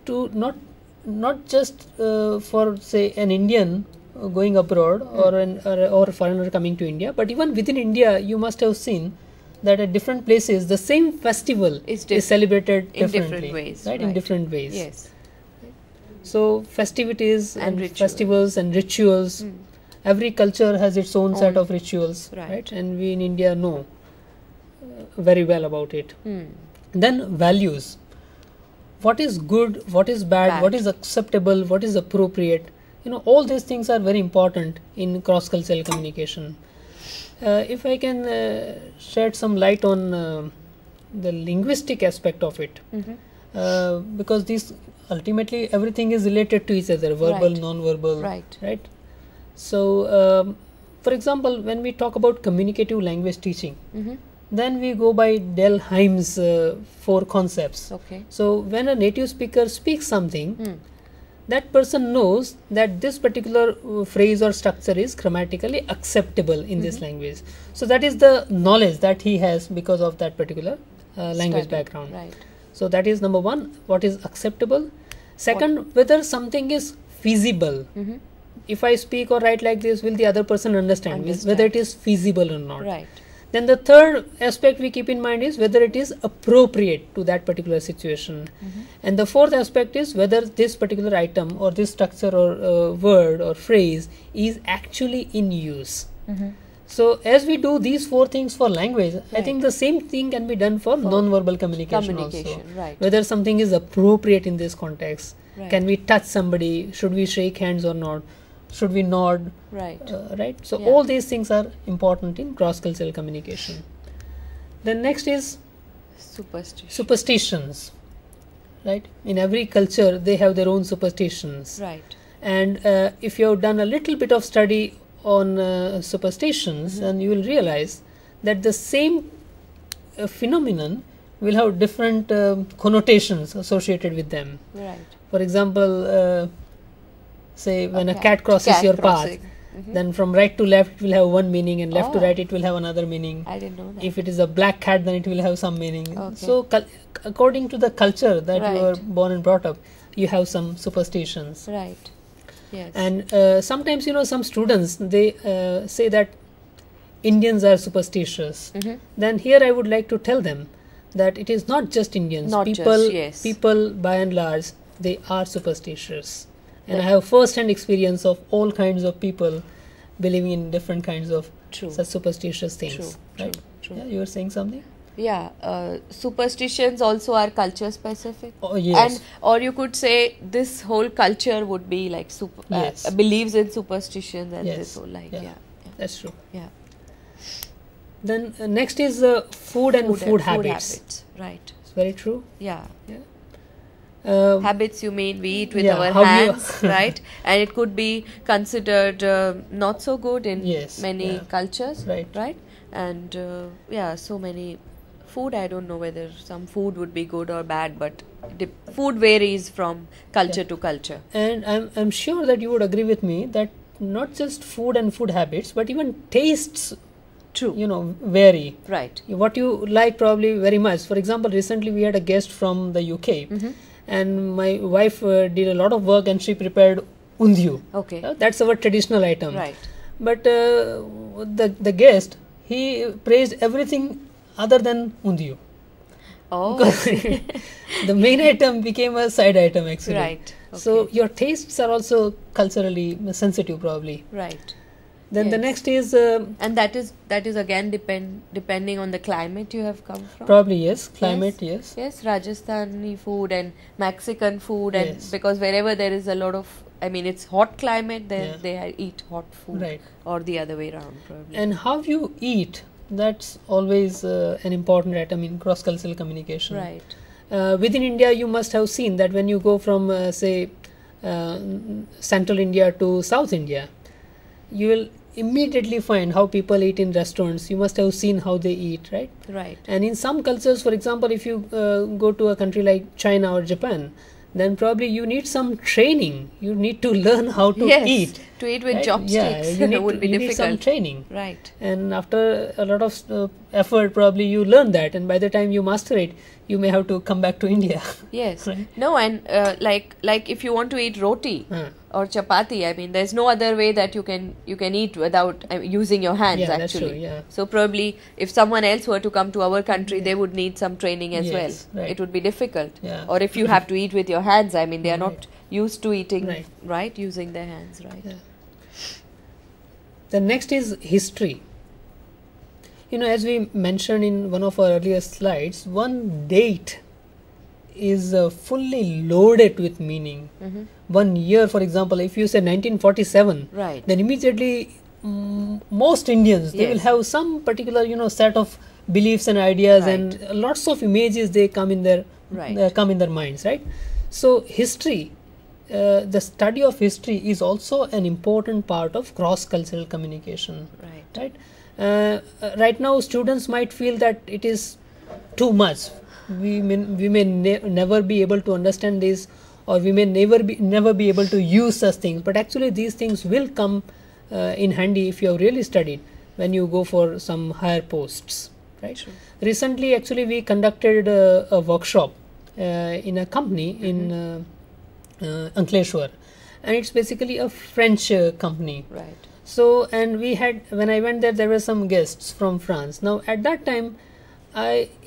to not just for say an Indian going abroad or a foreigner coming to India, but even within India, you must have seen that at different places the same festival Is is celebrated in differently, different ways, right? In right. different ways. Yes. So festivities And and rituals. festivals and rituals. Every culture has its own set Own. of rituals, Right. right? And we in India know very well about it. Then values. What is good? What is bad? What is acceptable? What is appropriate? All these things are very important in cross-cultural communication. If I can shed some light on the linguistic aspect of it, because these ultimately everything is related to each other, verbal, Right. non-verbal, Right. right? So, for example, when we talk about communicative language teaching, then we go by Delheim's 4 concepts. Okay. So, when a native speaker speaks something, that person knows that this particular phrase or structure is grammatically acceptable in this language. So, that is the knowledge that he has because of that particular language Studied. background. Right. So, that is number one, what is acceptable. Second, whether something is feasible. If I speak or write like this, will the other person understand. Whether it is feasible or not. Right. Then the third aspect we keep in mind is whether it is appropriate to that particular situation. And the fourth aspect is whether this particular item or this structure or word or phrase is actually in use. So as we do these 4 things for language, I Right. think the same thing can be done for non-verbal communication also. Communication, right. Whether something is appropriate in this context. Right. Can we touch somebody? Should we shake hands or not? Should we nod? Right. Right? So Yeah. all these things are important in cross-cultural communication. Then next is Superstition. superstitions. Right? In every culture, they have their own superstitions. Right. And if you have done a little bit of study on superstitions, then you will realize that the same phenomenon will have different connotations associated with them. Right. For example, say when a cat crosses Cat your crossing. path, then from right to left it will have one meaning, and left to Oh. right it will have another meaning. I didn't know that. If it is a black cat, then it will have some meaning. Okay. So, according to the culture that you were Right. born and brought up, you have some superstitions. Right. Yes. And sometimes, some students, they say that Indians are superstitious. Mhm. Then here I would like to tell them that it is not just Indians. Not people, just, yes. people by and large, they are superstitious. And I have first-hand experience of all kinds of people believing in different kinds of True. such superstitious things. True, Right? true. Yeah, you were saying something? Yeah, superstitions also are culture specific. Oh, yes. And or you could say this whole culture would be like Yes. believes in superstitions and Yes. this whole like Yeah. yeah. That's true. Yeah. Then next is food and food habits. Right. It's very true. Yeah. Uh, Habits, you mean we eat with Yeah, our how you- hands, right? And it could be considered not so good in Yes, many yeah. cultures, Right. And so many food. I don't know whether some food would be good or bad, but food varies from culture Yeah. to culture. And I'm sure that you would agree with me that not just food and food habits, but even tastes, True. vary. Right. What you like probably very much. For example, recently we had a guest from the UK, and my wife did a lot of work and she prepared undiyu. Okay. That's our traditional item. Right. But the guest, he praised everything other than undiyu. Oh. The main item became a side item actually. Right. So Okay. your tastes are also culturally sensitive probably. Right. Then the Yes. next is And that is again depending on the climate you have come from. probably yes, climate, yes. Yes, Rajasthani food and Mexican food, and Yes. because wherever there is a lot of, I mean, it's hot climate, then Yeah. they eat hot food, Right. or the other way around, probably. And how you eat, that's always an important item in cross-cultural communication. Right. Within India, you must have seen that when you go from, say, Central India to South India, you will immediately find how people eat in restaurants. You must have seen how they eat, right? Right. And in some cultures, for example, if you go to a country like China or Japan, then probably you need some training. You need to learn how to Yes. eat. To eat with right? chopsticks Yeah, you need, would be you need some difficult. training. Right. And after a lot of effort, probably you learn that. And by the time you master it, you may have to come back to India. Yes. Right. No, and like if you want to eat roti Huh. or chapati, I mean, there's no other way that you can eat without using your hands. Yeah, that's actually, true, yeah. So probably if someone else were to come to our country, they would need some training as Yes, well. right. It would be difficult. Yeah. Or if you have to eat with your hands, I mean, they are Right. not used to eating Right. using their hands, right? Yeah. The next is history. As we mentioned in one of our earlier slides, one date is fully loaded with meaning. Mhm. One year, for example, if you say 1947, Right. then immediately most Indians, they will Yes. have some particular set of beliefs and ideas, Right. and lots of images they come in their Right. come in their minds, right? So history, the study of history is also an important part of cross-cultural communication. Right. Right. Right now, students might feel that it is too much. We may never be able to understand this, or we may never be able to use such things. But actually, these things will come in handy if you have really studied when you go for some higher posts. Right. True. Recently, actually, we conducted a workshop in a company in Ankleshwar, and it's basically a French company. Right. So, and when I went there were some guests from France. Now, at that time,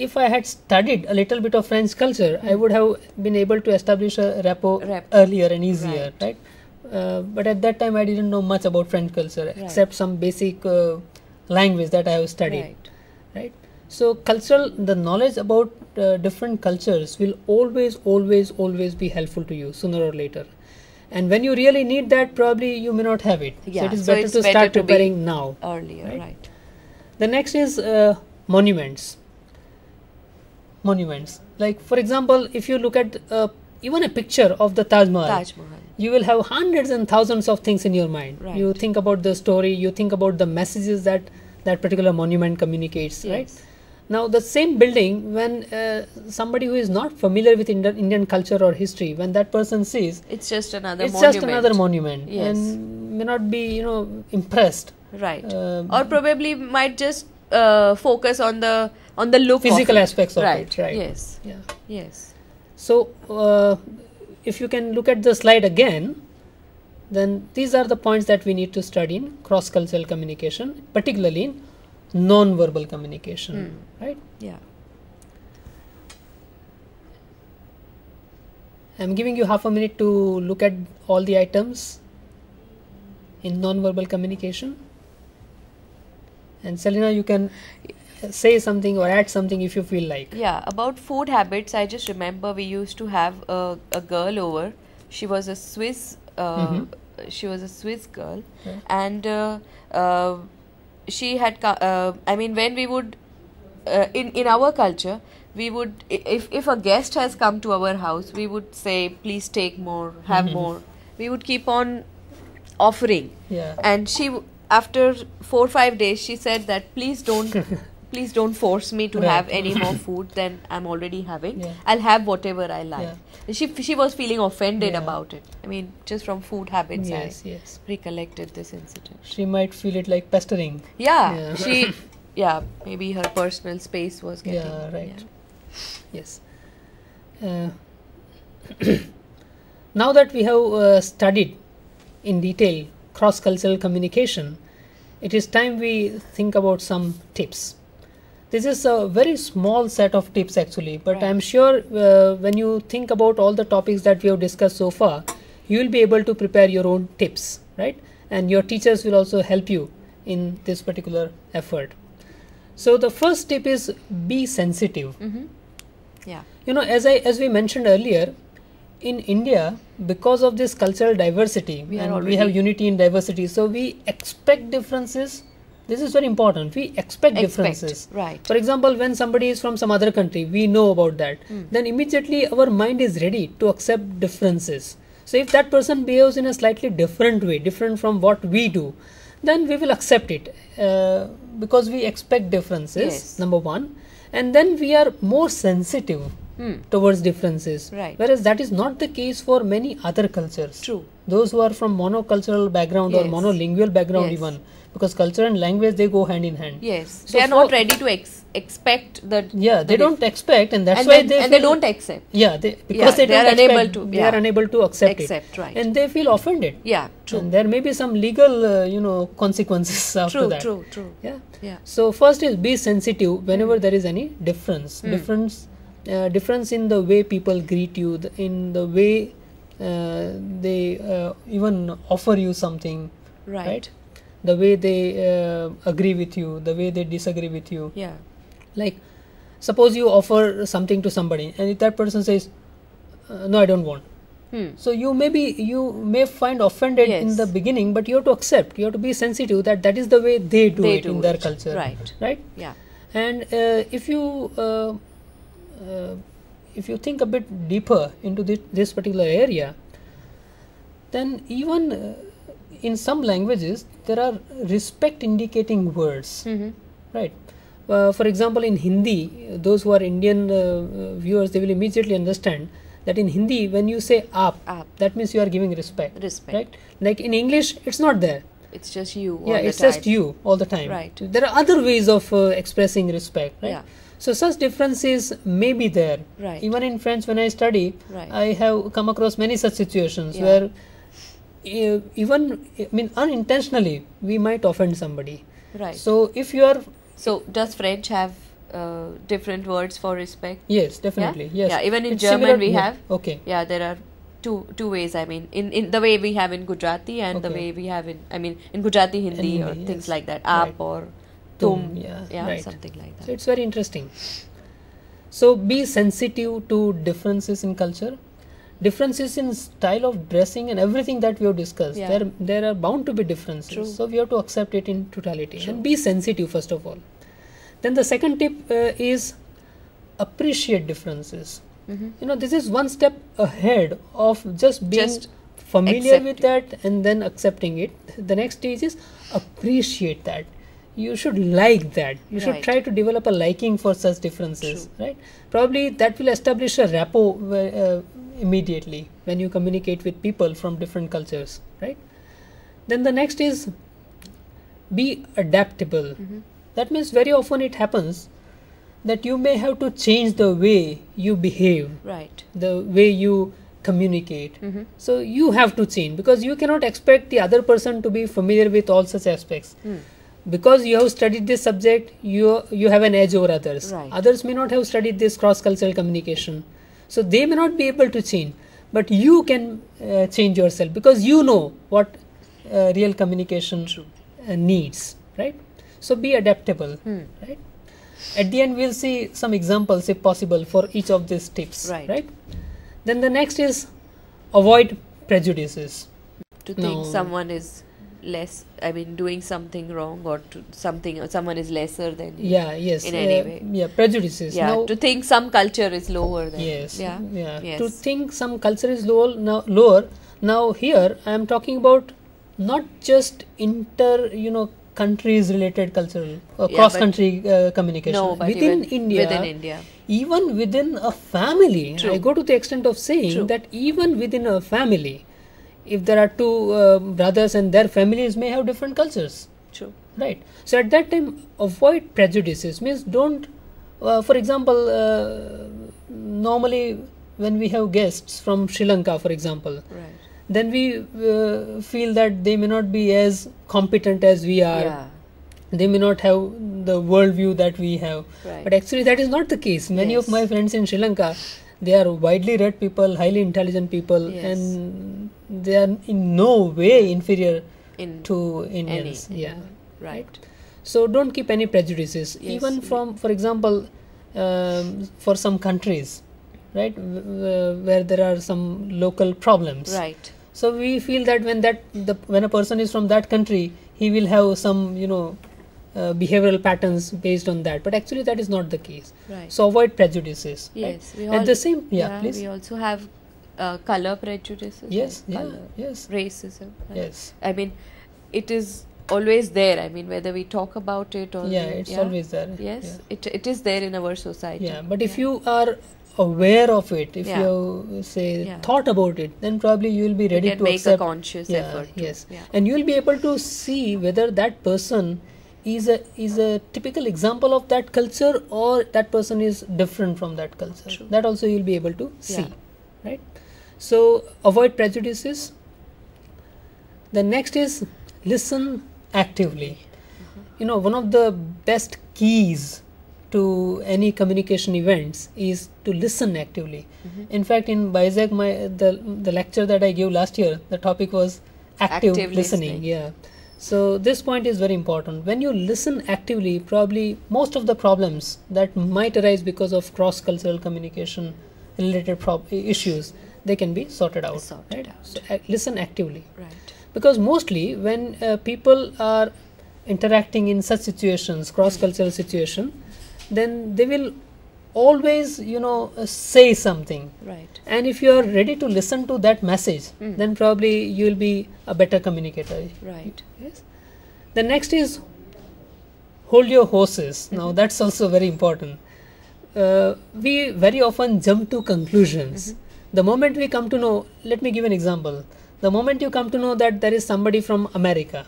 if I had studied a little bit of French culture, I would have been able to establish a rapport earlier and easier, right? But at that time, I didn't know much about French culture except some basic language that I have studied. Right. Right. So the knowledge about different cultures will always be helpful to you sooner or later. And when you really need that, probably you may not have it. Yeah. So it is better to start preparing now. Earlier, right. The next is monuments. Monuments. Like, for example, if you look at even a picture of the Taj Mahal, you will have hundreds and thousands of things in your mind. Right. You think about the story, you think about the messages that that particular monument communicates, Yes. right? Now, the same building, when somebody who is not familiar with Indian culture or history, when that person sees, It's just another it's monument. just another monument, Yes. and may not be, impressed. Right. Um, Or probably might just focus on the look Physical of it. aspects of Right. it, right? Yes. Yeah. Yes. So, if you can look at the slide again, then these are the points that we need to study in cross-cultural communication, particularly in non-verbal communication, right? Yeah. I'm giving you half a minute to look at all the items in non-verbal communication. And Selena, you can say something or add something if you feel like. Yeah, about food habits, I just remember we used to have a girl over. She was a Swiss. She was a Swiss girl, Okay. and she had. I mean, when we would, in our culture, we would, if a guest has come to our house, we would say, please take more, have more. We would keep on offering, Yeah. and after 4 or 5 days, she said that please don't force me to Right. have any more food than I'm already having. Yeah. I'll have whatever I like. Yeah. She was feeling offended Yeah. about it. I mean, just from food habits, Yes, I yes. recollected this incident. She might feel it like pestering. Yeah, Yeah. maybe her personal space was getting. Yeah, right. Yes. Now that we have studied in detail cross-cultural communication, it is time we think about some tips. This is a very small set of tips actually, but Right. I'm sure when you think about all the topics that we have discussed so far, you will be able to prepare your own tips, right? And your teachers will also help you in this particular effort. So the first tip is be sensitive. Yeah. As we mentioned earlier, in India, because of this cultural diversity, We are and we already- have unity in diversity, so we expect differences. This is very important. We expect differences. Right. For example, when somebody is from some other country, we know about that. Then immediately our mind is ready to accept differences. So if that person behaves in a slightly different way, different from what we do, then we will accept it because we expect differences. Yes. Number one, and then we are more sensitive towards differences. Right. Whereas that is not the case for many other cultures. True. Those who are from monocultural background or Yes. monolingual background Yes. even, because culture and language, they go hand in hand. Yes. So They are for- not ready to expect that. Yeah, they don't expect, and that's and why then- they and they feel- don't accept. Yeah, because Yeah, they they don't are unable expect, to- they yeah. are unable to accept Accept, it, right. and they feel offended. Yeah. True. And there may be some legal, consequences after True. that. True. True. Yeah. Yeah. So first is be sensitive whenever there is any difference. Difference in the way people greet you, in the way they even offer you something, Right. the way they agree with you, the way they disagree with you. Yeah. Like, suppose you offer something to somebody, and if that person says, "No, I don't want," so you may find offended in Yes. the beginning, but you have to accept. You have to be sensitive that that is the way they do They it do in their it. culture, Right. Right? Yeah. And if you think a bit deeper into this particular area, then even in some languages there are respect indicating words, right? For example, in Hindi, those who are Indian viewers, they will immediately understand that in Hindi, when you say aap, that means you are giving respect. Respect. Right? Like in English, it's not there. It's just you. Yeah, all the it's just time. you all the time. Right. There are other ways of expressing respect, right? Yeah. So such differences may be there. Right. Even in French, when I study, Right. I have come across many such situations Yeah. where unintentionally we might offend somebody. Right. So if you are, So does French have different words for respect? yes, definitely, yes. Yeah, even in It's German similar- we yeah, have. Okay. Yeah, there are two ways. I mean, in the way we have in Gujarati and the Okay. way we have in Gujarati Hindi or Hindi, things yes. like that. Right. Aap or tum. Yeah, Right. something like So that. it's very interesting. So be sensitive to differences in culture, differences in style of dressing, and everything that we have discussed. Yeah. There are bound to be differences. True. So we have to accept it in totality True. and be sensitive first of all. Then the second tip is appreciate differences. This is one step ahead of just being Just familiar with accept that and then accepting it. The next stage is appreciate that. You should like that. You should Right. try to develop a liking for such differences, right? Probably that will establish a rapport immediately when you communicate with people from different cultures, right? Then the next is be adaptable. That means very often it happens that you may have to change the way you behave, Right. the way you communicate. So you have to change because you cannot expect the other person to be familiar with all such aspects. Because you have studied this subject, you have an edge over others. Right. Others may not have studied this cross-cultural communication, so they may not be able to change. But you can change yourself because you know what real communication needs, right? So be adaptable, right? At the end, we'll see some examples, if possible, for each of these tips, Right. Then the next is avoid prejudices. To think No. someone is less, I mean, doing something wrong, or to someone is lesser than you. Yeah, yes. In any way. Yeah, prejudices. Yeah, Now, to think some culture is lower than yes. yeah. Yeah. Yes. To think some culture is lower. Now here I am talking about not just countries related cultural or Yeah, cross country communication. No, but within even India, within India. even within a family, True. I go to the extent of saying True. that even within a family, if there are two brothers and their families may have different cultures, True. right? So at that time, avoid prejudices. Means don't, for example, normally when we have guests from Sri Lanka, for example, Right. then we feel that they may not be as competent as we are. Yeah. They may not have the worldview that we have. Right. But actually, that is not the case. Many of Yes. my friends in Sri Lanka, they are widely read people, highly intelligent people, Yes. and they are in no way inferior In to Indians. any. Yeah. Right. So don't keep any prejudices, Yes. even from, for example, for some countries, right, where there are some local problems. Right. So we feel that when a person is from that country, he will have some behavioral patterns based on that. But actually, that is not the case. Right. So avoid prejudices. Yes. Right? At the same, please. We also have color prejudices. Yes. like Yeah. color, Yes. racism. right? Yes. I mean, it is always there. I mean, whether we talk about it or Yeah. It's always there. Yes, it is there in our society. Yeah. But if you are aware of it, if Yeah. you say Yeah. thought about it, then probably you will be ready can to make accept. a conscious effort. to- Yes. Yeah. And you will be able to see whether that person is a typical example of that culture or that person is different from that culture. True. That also you will be able to see, Yeah. right? So avoid prejudices. The next is listen actively. One of the best keys to any communication events is to listen actively. In fact, in BISAC, the lecture that I gave last year, the topic was active listening. Yeah. So this point is very important. When you listen actively, probably most of the problems that might arise because of cross-cultural communication related issues, they can be sorted out. Sorted right? out. So listen actively. Right. Because mostly when people are interacting in such situations, cross-cultural situation, then they will always, say something. Right. And if you are ready to listen to that message, then probably you will be a better communicator. Right. Yes. The next is hold your horses. Now that's also very important. We very often jump to conclusions. The moment we come to know, let me give an example. The moment you come to know that there is somebody from America,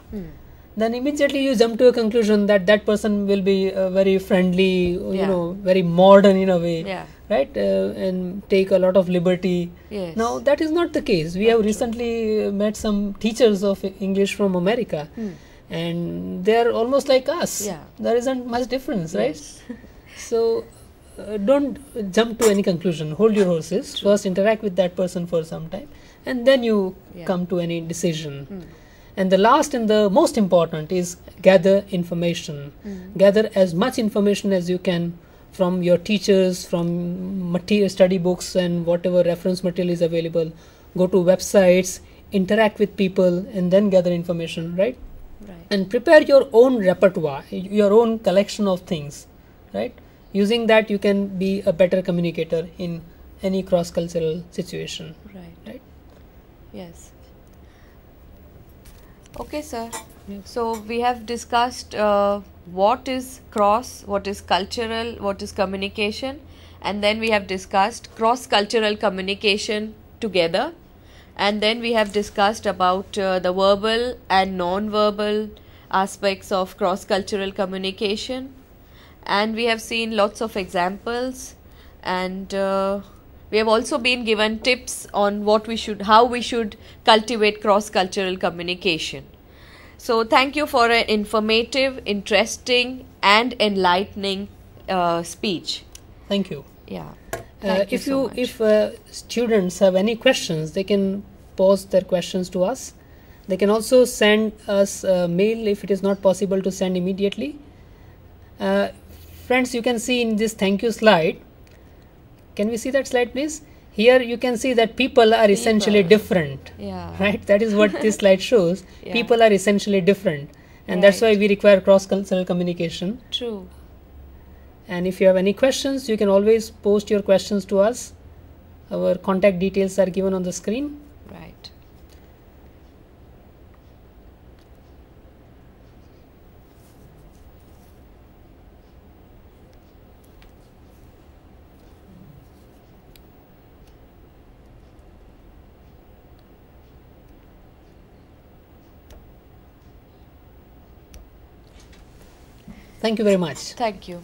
then immediately you jump to a conclusion that that person will be very friendly, very modern in a way, Yeah. right? And take a lot of liberty. Yes. Now that is not the case. We have recently met some teachers of English from America, and they are almost like us. Yeah. There isn't much difference, right? Yes. So don't jump to any conclusion. Hold your horses. First interact with that person for some time, and then you Yeah. come to any decision. And the last and the most important is gather information. Gather as much information as you can from your teachers, from material, study books and whatever reference material is available. Go to websites, interact with people, and then gather information, right? Right. And prepare your own repertoire, your own collection of things, right? Using that, you can be a better communicator in any cross-cultural situation, Right. right? Yes. Okay, sir. Yeah. So we have discussed what is cross, what is cultural, what is communication, and then we have discussed cross-cultural communication together, and then we have discussed about the verbal and non-verbal aspects of cross-cultural communication, and we have seen lots of examples, and we have also been given tips on how we should cultivate cross-cultural communication. So thank you for an informative, interesting and enlightening speech. Thank you. Yeah. Thank you If so much. if students have any questions, they can pose their questions to us. They can also send us a mail if it is not possible to send immediately. Friends, you can see in this thank you slide. Can we see that slide, please? Here you can see that people are essentially People. different. Yeah. Right? That is what this slide shows. Yeah. People are essentially different. And that's why Right. we require cross-cultural communication. True. And if you have any questions, you can always post your questions to us. Our contact details are given on the screen. Right. Thank you very much. Thank you.